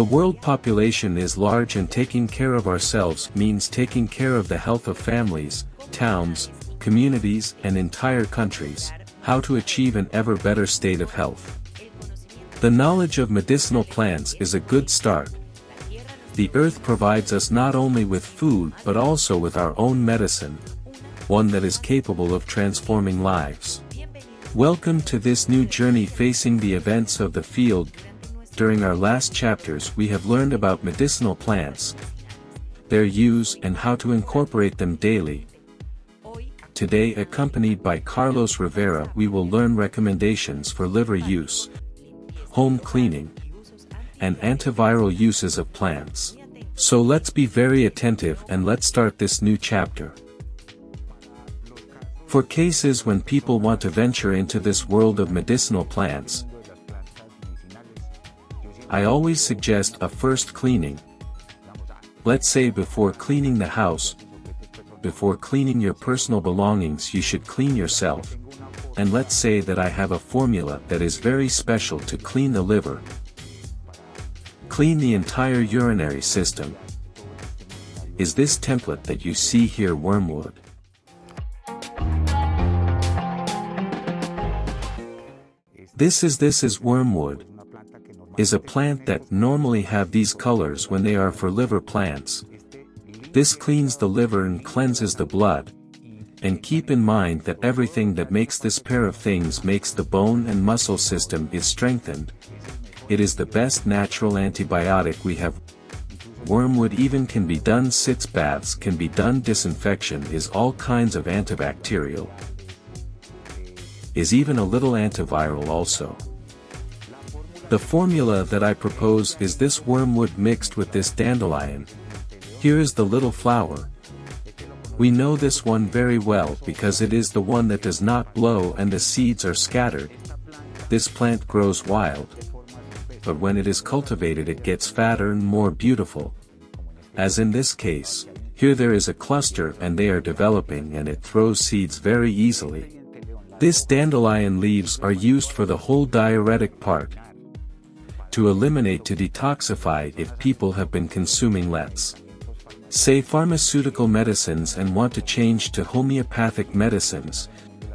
The world population is large, and taking care of ourselves means taking care of the health of families, towns, communities, and entire countries. How to achieve an ever better state of health. The knowledge of medicinal plants is a good start. The earth provides us not only with food but also with our own medicine, one that is capable of transforming lives. Welcome to this new journey facing the events of the field. During our last chapters we have learned about medicinal plants, their use and how to incorporate them daily. Today, accompanied by Carlos Rivera, we will learn recommendations for liver use, home cleaning, and antiviral uses of plants. So let's be very attentive and let's start this new chapter. For cases when people want to venture into this world of medicinal plants, I always suggest a first cleaning. Let's say before cleaning the house, before cleaning your personal belongings, you should clean yourself. And let's say that I have a formula that is very special to clean the liver. Clean the entire urinary system. Is this template that you see here wormwood? This is wormwood. Is a plant that normally have these colors when they are for liver plants. This cleans the liver and cleanses the blood. And keep in mind that everything that makes this pair of things makes the bone and muscle system is strengthened. It is the best natural antibiotic we have. Wormwood even can be done sitz baths can be done disinfection is all kinds of antibacterial. Is even a little antiviral also. The formula that I propose is this wormwood mixed with this dandelion. Here is the little flower. We know this one very well because it is the one that does not blow and the seeds are scattered. This plant grows wild. But when it is cultivated it gets fatter and more beautiful. As in this case, here there is a cluster and they are developing and it throws seeds very easily. This dandelion leaves are used for the whole diuretic part. To eliminate, to detoxify if people have been consuming let's say pharmaceutical medicines and want to change to homeopathic medicines,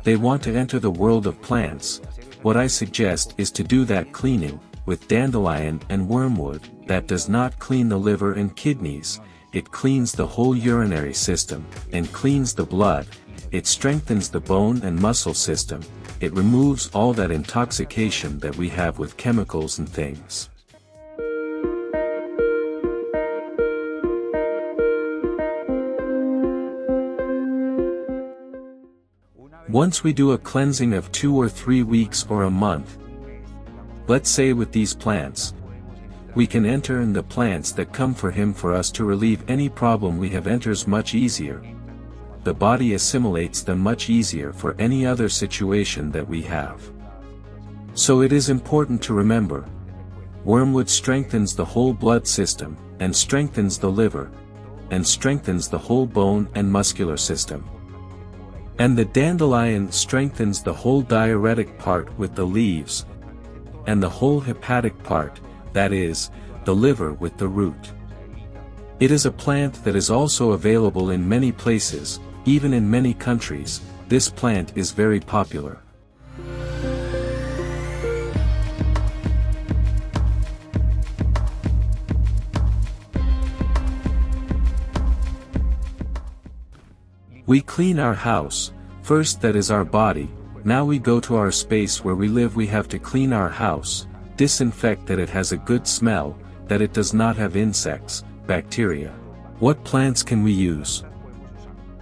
they want to enter the world of plants. What I suggest is to do that cleaning, with dandelion and wormwood, that does not clean the liver and kidneys, it cleans the whole urinary system, and cleans the blood, it strengthens the bone and muscle system, it removes all that intoxication that we have with chemicals and things. Once we do a cleansing of 2 or 3 weeks or a month, let's say with these plants, we can enter in the plants that come for him for us to relieve any problem we have enters much easier. The body assimilates them much easier for any other situation that we have. So it is important to remember, wormwood strengthens the whole blood system, and strengthens the liver, and strengthens the whole bone and muscular system. And the dandelion strengthens the whole diuretic part with the leaves, and the whole hepatic part, that is, the liver with the root. It is a plant that is also available in many places, even in many countries. This plant is very popular. We clean our house, first that is our body, now we go to our space where we live. We have to clean our house, disinfect that it has a good smell, that it does not have insects, bacteria. What plants can we use?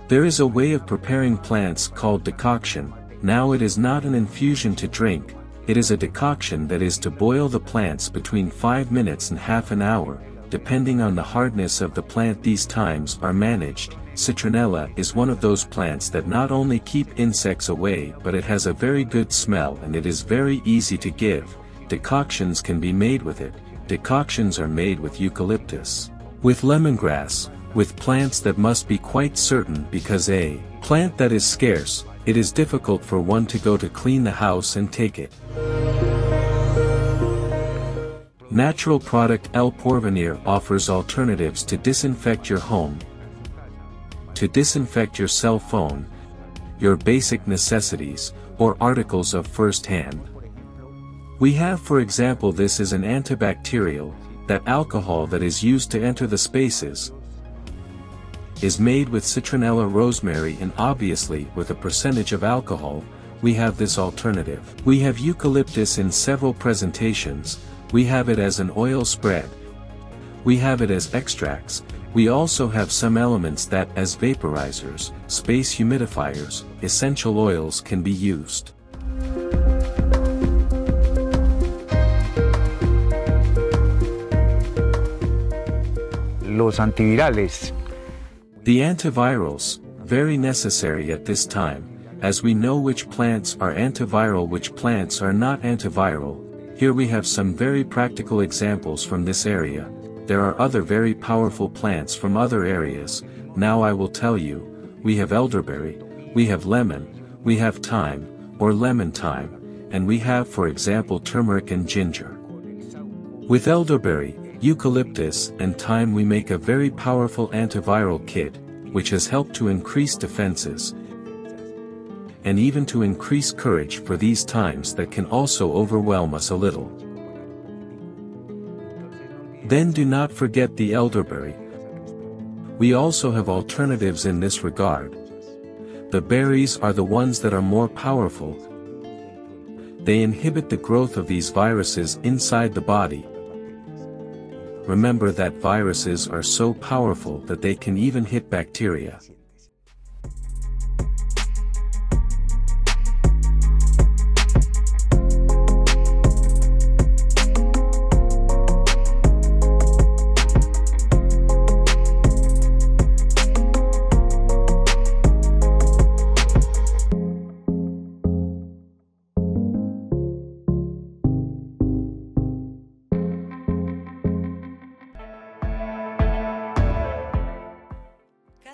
There is a way of preparing plants called decoction. Now it is not an infusion to drink, it is a decoction that is to boil the plants between 5 minutes and half an hour, depending on the hardness of the plant. These times are managed. Citronella is one of those plants that not only keep insects away but it has a very good smell and it is very easy to give. Decoctions can be made with it. Decoctions are made with eucalyptus, with lemongrass, with plants that must be quite certain because a plant that is scarce, it is difficult for one to go to clean the house and take it. Natural product El Porvenir offers alternatives to disinfect your home, to disinfect your cell phone, your basic necessities, or articles of first hand. We have, for example, this is an antibacterial, that alcohol that is used to enter the spaces is made with citronella rosemary, and obviously with a percentage of alcohol. We have this alternative. We have eucalyptus in several presentations. We have it as an oil spread. We have it as extracts. We also have some elements that as vaporizers, space humidifiers, essential oils can be used. Los antivirales. The antivirals, very necessary at this time, as we know which plants are antiviral, which plants are not antiviral. Here we have some very practical examples from this area. There are other very powerful plants from other areas. Now I will tell you, we have elderberry, we have lemon, we have thyme, or lemon thyme, and we have, for example, turmeric and ginger. With elderberry, eucalyptus, and thyme we make a very powerful antiviral kit, which has helped to increase defenses, and even to increase courage for these times that can also overwhelm us a little. Then do not forget the elderberry. We also have alternatives in this regard. The berries are the ones that are more powerful. They inhibit the growth of these viruses inside the body. Remember that viruses are so powerful that they can even hit bacteria.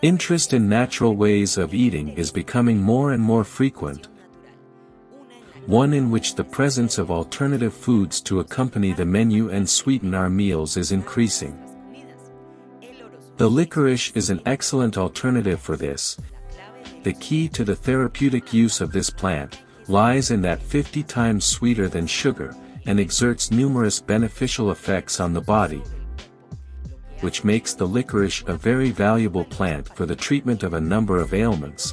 Interest in natural ways of eating is becoming more and more frequent, one in which the presence of alternative foods to accompany the menu and sweeten our meals is increasing. The licorice is an excellent alternative for this. The key to the therapeutic use of this plant lies in that 50 times sweeter than sugar, and exerts numerous beneficial effects on the body, which makes the licorice a very valuable plant for the treatment of a number of ailments,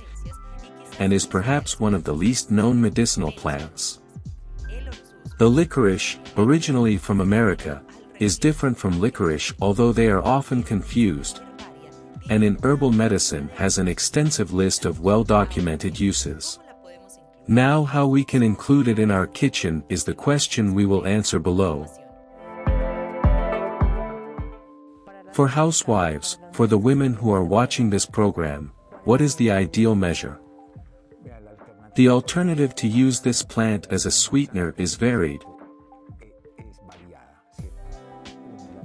and is perhaps one of the least known medicinal plants. The licorice, originally from America, is different from licorice, although they are often confused, and in herbal medicine has an extensive list of well-documented uses. Now how we can include it in our kitchen is the question we will answer below. For housewives, for the women who are watching this program, what is the ideal measure? The alternative to use this plant as a sweetener is varied.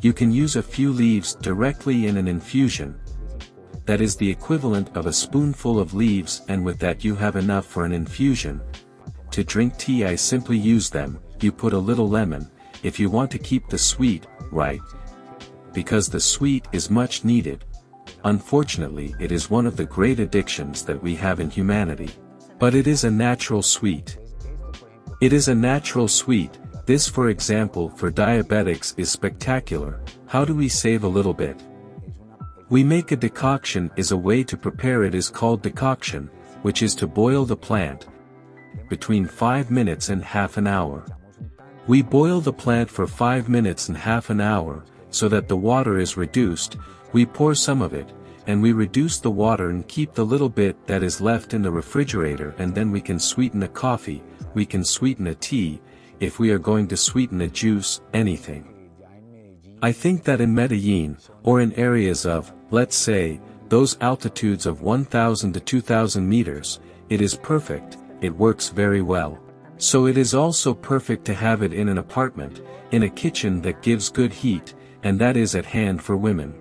You can use a few leaves directly in an infusion. That is the equivalent of a spoonful of leaves, and with that you have enough for an infusion. To drink tea I simply use them. You put a little lemon, if you want to keep the sweet, right? Because the sweet is much needed. Unfortunately, it is one of the great addictions that we have in humanity. But it is a natural sweet. It is a natural sweet. This, for example, for diabetics is spectacular. How do we save a little bit? We make a decoction. Is a way to prepare it is called decoction, which is to boil the plant between 5 minutes and half an hour. We boil the plant for 5 minutes and half an hour, so that the water is reduced. We pour some of it, and we reduce the water and keep the little bit that is left in the refrigerator, and then we can sweeten a coffee, we can sweeten a tea, if we are going to sweeten a juice, anything. I think that in Medellin, or in areas of, let's say, those altitudes of 1,000 to 2,000 meters, it is perfect, it works very well. So it is also perfect to have it in an apartment, in a kitchen that gives good heat, and that is at hand for women.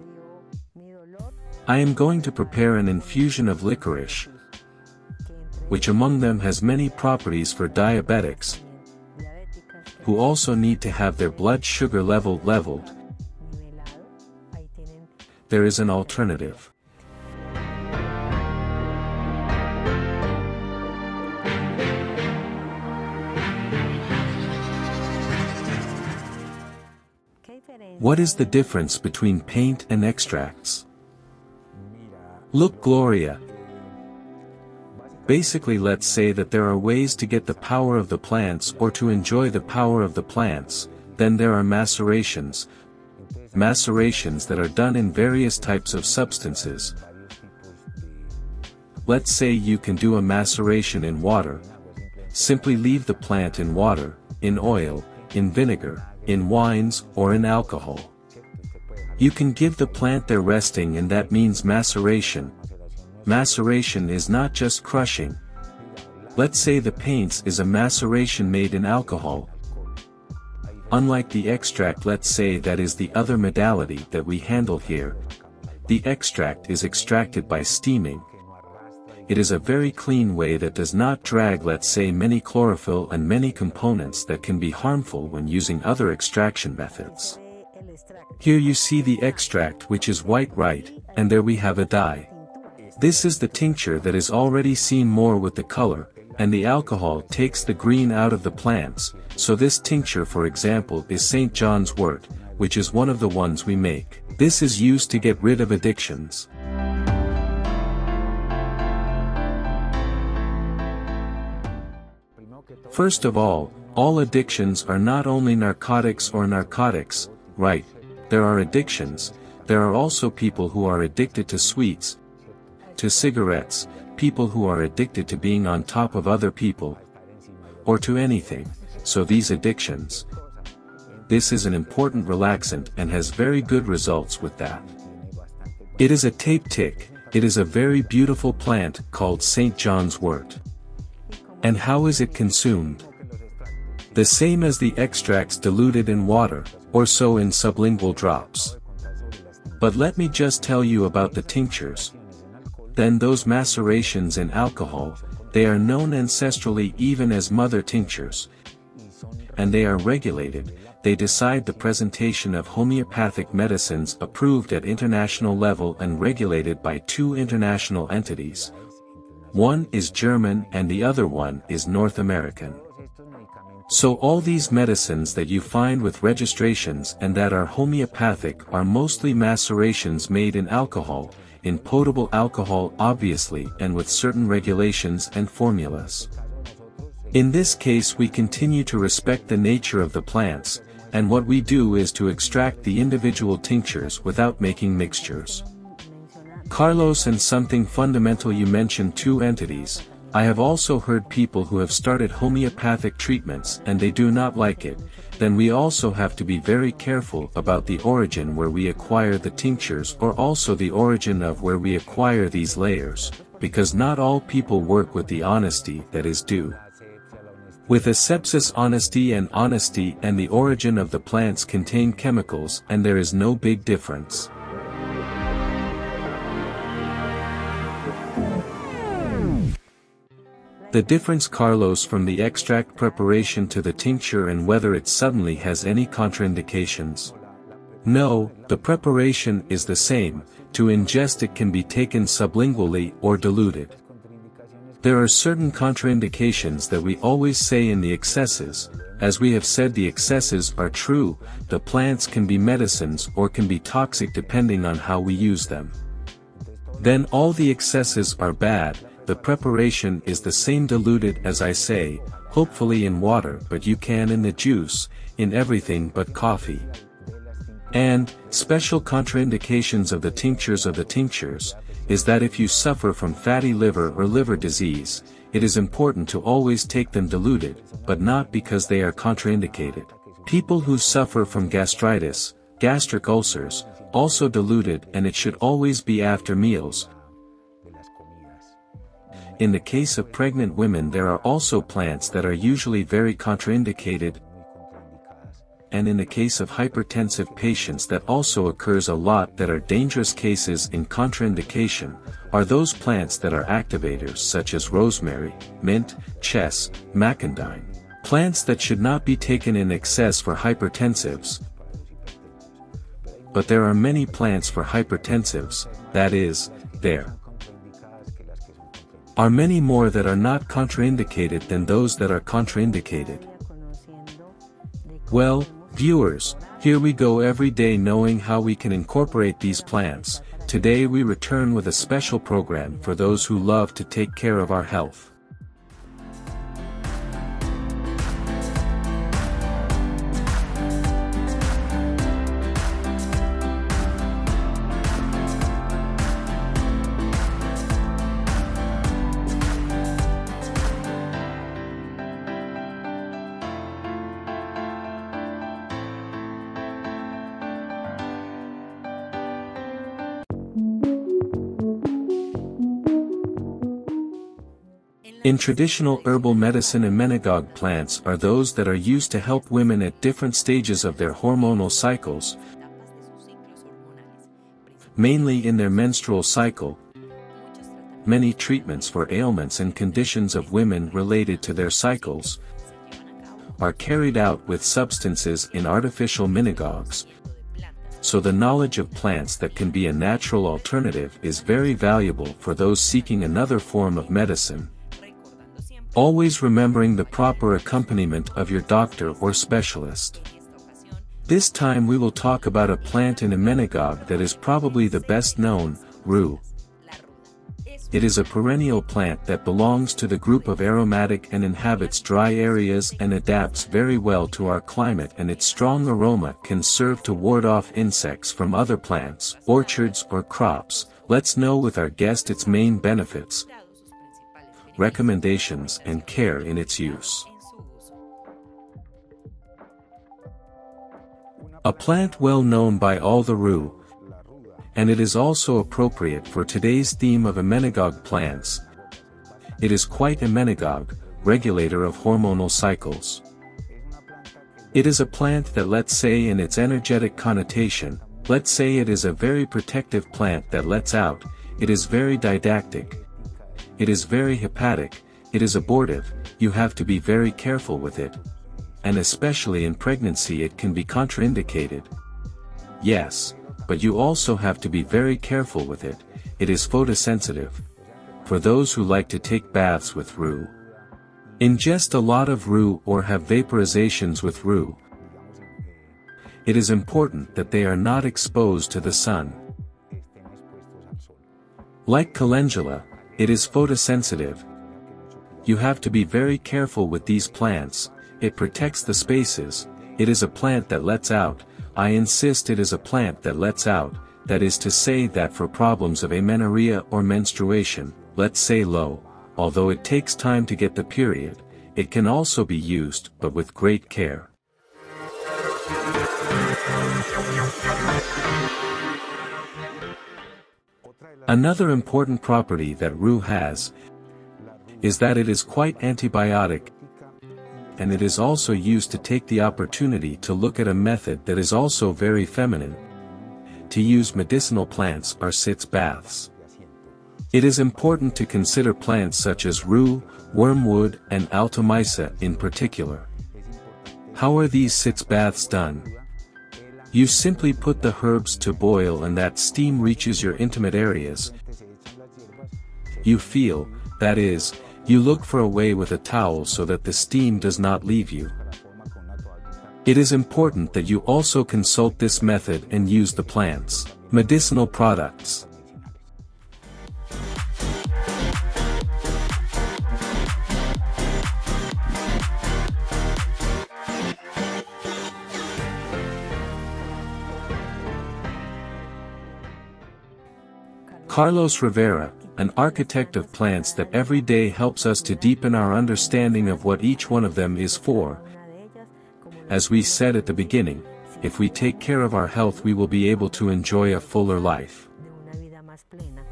I am going to prepare an infusion of licorice, which among them has many properties for diabetics, who also need to have their blood sugar level leveled. There is an alternative. What is the difference between paint and extracts? Look, Gloria. Basically, let's say that there are ways to get the power of the plants or to enjoy the power of the plants. Then there are macerations. Macerations that are done in various types of substances. Let's say you can do a maceration in water. Simply leave the plant in water, in oil, in vinegar, in wines, or in alcohol. You can give the plant their resting, and that means maceration. Maceration is not just crushing. Let's say the paints is a maceration made in alcohol. Unlike the extract, let's say that is the other modality that we handle here. The extract is extracted by steaming. It is a very clean way that does not drag, let's say, many chlorophyll and many components that can be harmful when using other extraction methods. Here you see the extract, which is white, right, and there we have a dye. This is the tincture that is already seen more with the color, and the alcohol takes the green out of the plants. So this tincture, for example, is St. John's wort, which is one of the ones we make. This is used to get rid of addictions. First of all addictions are not only narcotics or narcotics, right? There are addictions. There are also people who are addicted to sweets, to cigarettes, people who are addicted to being on top of other people, or to anything. So these addictions. This is an important relaxant and has very good results with that. It is a tape tick. It is a very beautiful plant called St. John's wort. And how is it consumed? The same as the extracts, diluted in water, or so in sublingual drops. But let me just tell you about the tinctures. Then those macerations in alcohol, they are known ancestrally even as mother tinctures. And they are regulated. They decide the presentation of homeopathic medicines approved at international level and regulated by two international entities. One is German and the other one is North American. So all these medicines that you find with registrations and that are homeopathic are mostly macerations made in alcohol, in potable alcohol obviously, and with certain regulations and formulas. In this case we continue to respect the nature of the plants, and what we do is to extract the individual tinctures without making mixtures. Carlos, and something fundamental, you mentioned two entities. I have also heard people who have started homeopathic treatments and they do not like it. Then we also have to be very careful about the origin where we acquire the tinctures, or also the origin of where we acquire these layers, because not all people work with the honesty that is due. With asepsis, honesty and the origin of the plants contain chemicals, and there is no big difference. The difference, Carlos, from the extract preparation to the tincture, and whether it suddenly has any contraindications. No, the preparation is the same. To ingest it can be taken sublingually or diluted. There are certain contraindications that we always say in the excesses. As we have said, the excesses are true. The plants can be medicines or can be toxic depending on how we use them. Then all the excesses are bad. The preparation is the same, diluted as I say, hopefully in water, but you can in the juice, in everything but coffee. And, special contraindications of the tinctures is that if you suffer from fatty liver or liver disease, it is important to always take them diluted, but not because they are contraindicated. People who suffer from gastritis, gastric ulcers, also diluted, and it should always be after meals. In the case of pregnant women there are also plants that are usually very contraindicated, and in the case of hypertensive patients that also occurs a lot. That are dangerous cases in contraindication, are those plants that are activators such as rosemary, mint, chess, macadine. Plants that should not be taken in excess for hypertensives. But there are many plants for hypertensives, that is, there are many more that are not contraindicated than those that are contraindicated. Well, viewers, here we go every day knowing how we can incorporate these plants. Today we return with a special program for those who love to take care of our health. In traditional herbal medicine, emmenagogue plants are those that are used to help women at different stages of their hormonal cycles, mainly in their menstrual cycle. Many treatments for ailments and conditions of women related to their cycles are carried out with substances in artificial emmenagogues. So the knowledge of plants that can be a natural alternative is very valuable for those seeking another form of medicine. Always remembering the proper accompaniment of your doctor or specialist. This time we will talk about a plant in emmenagogue that is probably the best known, rue. It is a perennial plant that belongs to the group of aromatic and inhabits dry areas and adapts very well to our climate, and its strong aroma can serve to ward off insects from other plants, orchards or crops. Let's know with our guest its main benefits, recommendations and care in its use. A plant well known by all, the rue, and it is also appropriate for today's theme of emmenagogue plants. It is quite emmenagogue, regulator of hormonal cycles. It is a plant that, let's say in its energetic connotation, let's say it is a very protective plant that lets out. It is very didactic. It is very hepatic, it is abortive. You have to be very careful with it. And especially in pregnancy it can be contraindicated. Yes, but you also have to be very careful with it. It is photosensitive. For those who like to take baths with rue, ingest a lot of rue or have vaporizations with rue, it is important that they are not exposed to the sun. Like calendula, it is photosensitive. You have to be very careful with these plants. It protects the spaces. It is a plant that lets out. I insist, it is a plant that lets out. That is to say that for problems of amenorrhea or menstruation, let's say low, although it takes time to get the period, it can also be used, but with great care. Another important property that rue has is that it is quite antibiotic, and it is also used to take the opportunity to look at a method that is also very feminine. To use medicinal plants are sitz baths. It is important to consider plants such as rue, wormwood and altomyca in particular. How are these sitz baths done? You simply put the herbs to boil and that steam reaches your intimate areas. You feel, that is, you look for a way with a towel so that the steam does not leave you. It is important that you also consult this method and use the plant's medicinal products. Carlos Rivera, an architect of plants that every day helps us to deepen our understanding of what each one of them is for. As we said at the beginning, if we take care of our health we will be able to enjoy a fuller life.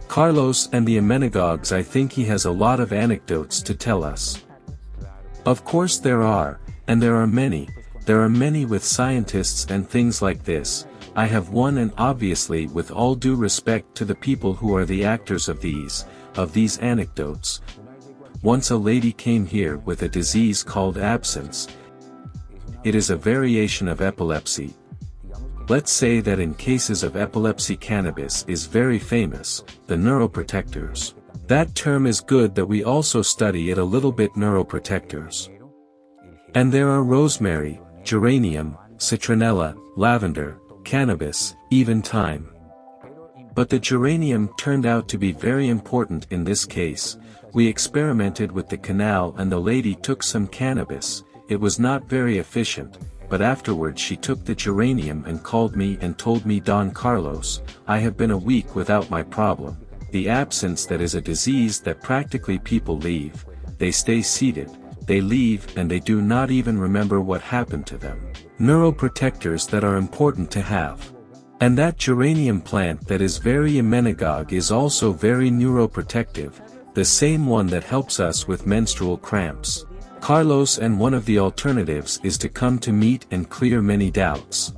Carlos and the emmenagogues, I think he has a lot of anecdotes to tell us. Of course there are, and there are many with scientists and things like this. I have one, and obviously with all due respect to the people who are the actors of these anecdotes. once a lady came here with a disease called absence. It is a variation of epilepsy. Let's say that in cases of epilepsy cannabis is very famous, the neuroprotectors. That term is good that we also study it a little bit, neuroprotectors. And there are rosemary, geranium, citronella, lavender, cannabis, even thyme. But the geranium turned out to be very important in this case. We experimented with the canal and the lady took some cannabis. It was not very efficient, but afterwards she took the geranium and called me and told me, Don Carlos, I have been a week without my problem. The absence that is a disease that practically people leave, they stay seated, they leave and they do not even remember what happened to them. Neuroprotectors that are important to have. And that geranium plant that is very emmenagogue is also very neuroprotective, the same one that helps us with menstrual cramps. Carlos, and one of the alternatives is to come to meet and clear many doubts.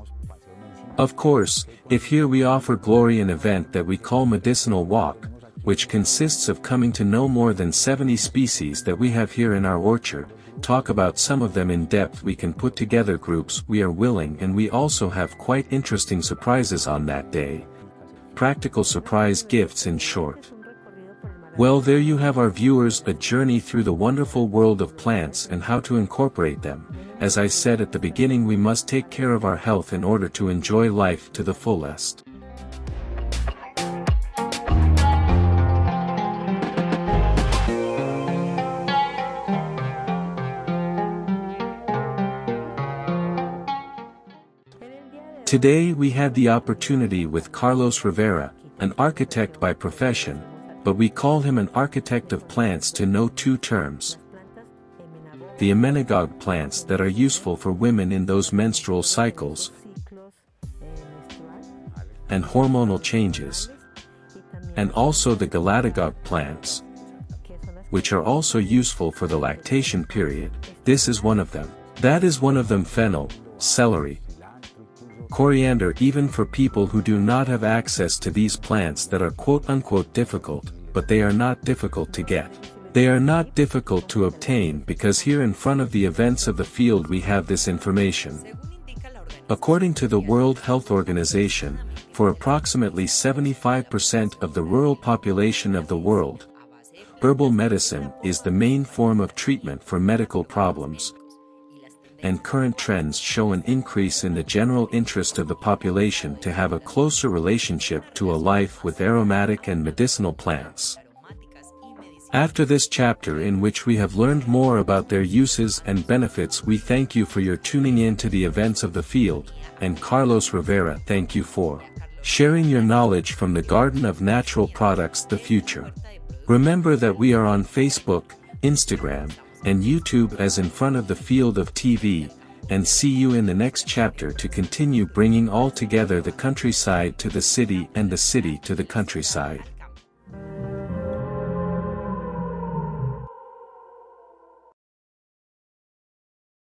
Of course, if here we offer Glory an event that we call Medicinal Walk, which consists of coming to no more than 70 species that we have here in our orchard, talk about some of them in depth, we can put together groups, we are willing, and we also have quite interesting surprises on that day. Practical surprise gifts, in short. Well, there you have, our viewers, a journey through the wonderful world of plants and how to incorporate them. As I said at the beginning, we must take care of our health in order to enjoy life to the fullest. Today we had the opportunity with Carlos Rivera, an architect by profession, but we call him an architect of plants, to know two terms. The emmenagogue plants that are useful for women in those menstrual cycles and hormonal changes. And also the galactagogue plants, which are also useful for the lactation period. This is one of them. That is one of them: fennel, celery, coriander, even for people who do not have access to these plants that are quote-unquote difficult, but they are not difficult to get. They are not difficult to obtain because here in front of the events of the field we have this information. According to the World Health Organization, for approximately 75% of the rural population of the world, herbal medicine is the main form of treatment for medical problems. And current trends show an increase in the general interest of the population to have a closer relationship to a life with aromatic and medicinal plants. After this chapter, in which we have learned more about their uses and benefits, we thank you for your tuning in to the events of the field, and Carlos Rivera, thank you for sharing your knowledge from the Garden of Natural Products, the future. Remember that we are on Facebook, Instagram, and YouTube as In Front of the Field of TV, and see you in the next chapter to continue bringing all together the countryside to the city and the city to the countryside.